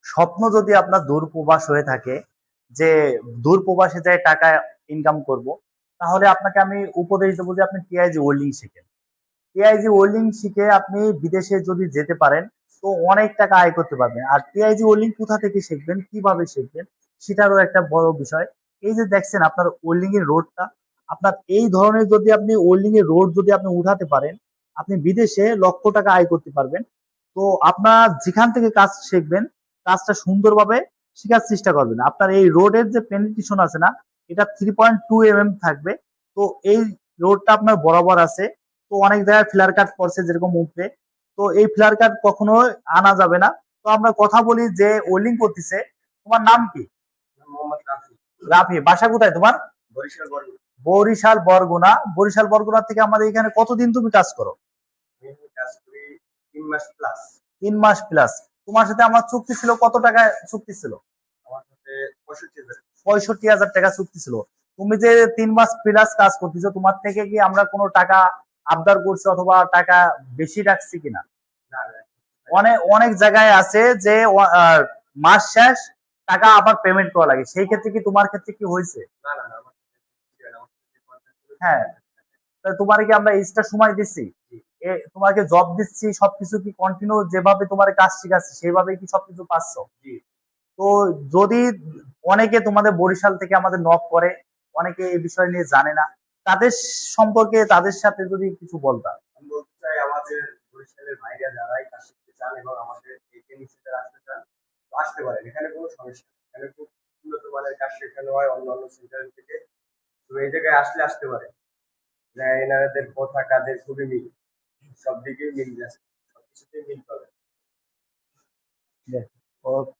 স্বপ্ন যদি আপনার দূর প্রবাস হয়ে থাকে যে দূর প্রবাসে যায় টাকা ইনকাম করব, তাহলে আপনাকে আমি উপদেশ দেবো যে আপনি টিআইজি ওয়েল্ডিং শিখেন। টিআইজি ওয়েল্ডিং শিখে আপনি বিদেশে যদি যেতে পারেন তো অনেক টাকা আয় করতে পারবেন। আর টিআইজি ওয়েল্ডিং কোথা থেকে শিখবেন, কিভাবে শিখবেন, সেটারও একটা বড় বিষয়। এই যে দেখছেন আপনার ওয়েল্ডিং এর রোডটা, আপনার এই ধরনের যদি আপনি ওয়েল্ডিং এর রোড যদি আপনি উঠাতে পারেন, আপনি বিদেশে লক্ষ টাকা আয় করতে পারবেন। তো আপনার যেখান থেকে কাজ শিখবেন, কাজটা সুন্দরভাবে শেখার চেষ্টা করবেন। আপনার এই রোডের যে পেনিট্রেশন আছে না, এটা 3.2 mm থাকবে। তো এই রোডটা আপনার বরাবর আছে। তো অনেক জায়গায় ফ্লার কাট পড়ছে যেরকম উপরে। তো এই ফ্লার কাট কখনো আনা যাবে না। তো আমরা কথা বলি যে ওয়েল্ডিং করতেছে, তোমার নাম কি? মোহাম্মদ রাফি। রাফি, বাসা কোথায় তোমার? বরিশাল বরগুনা। বরিশাল বরগুনা। বরিশাল বরগুনা থেকে আমাদের এখানে কতদিন তুমি কাজ করো? আমি কাজ করি 3 মাস প্লাস। 3 মাস প্লাস। তোমার সাথে আমার চুক্তি ছিল, কত টাকায় চুক্তি ছিল? আমার সাথে 65,000। 65,000 টাকা চুক্তি ছিল। তুমি যে 3 মাস প্লাস কাজ করতেছো, তোমার থেকে কি আমরা কোনো টাকা আবদার করছি অথবা টাকা বেশি রাখছি কিনা? না, না। অনেক অনেক জায়গায় আছে যে মাস শেষ টাকা আবার পেমেন্ট করা লাগে, সেই ক্ষেত্রে কি তোমার ক্ষেত্রে কি হয়েছে? না, না, না, আমার সাথে ছিল না। আমার সাথে কন্ট্যাক্ট ছিল হ্যাঁ, 3 মাস। তা তোমার কি আমরা এক্সট্রা সময় দিচ্ছি, জি, তোমাকে জব দিচ্ছি, সবকিছু কি কন্টিনিউ যেভাবে তোমার কাজ শিখাচ্ছি সেভাবে কি সবকিছু পাচ্ছ? জি। তো যদি অনেকে তোমাদের বরিশাল থেকে আমাদের নক করে, অনেকে এই বিষয় নিয়ে জানে না, তাদের সম্পর্কে তাদের সাথে যদি কিছু বলতা। আমি বলতে চাই আমাদের বরিশালের ভাইরা যারাই কাজ শিখতে চান এবং আমাদের এই ট্রেনিং সেন্টারে আসতে চান, তো আসতে পারেন। এখানে কোনো সমস্যা নেই। এখানে খুব উন্নত মানের কাজ শেখানো হয় অন্যান্য সেন্টার থেকে। তো এই জায়গায় আসলে আসতে পারেন। এনাদের কথা কাজের খুবই মিল। সব দিকেই মিল আছে। সবকিছুতেই মিল পাবেন। ও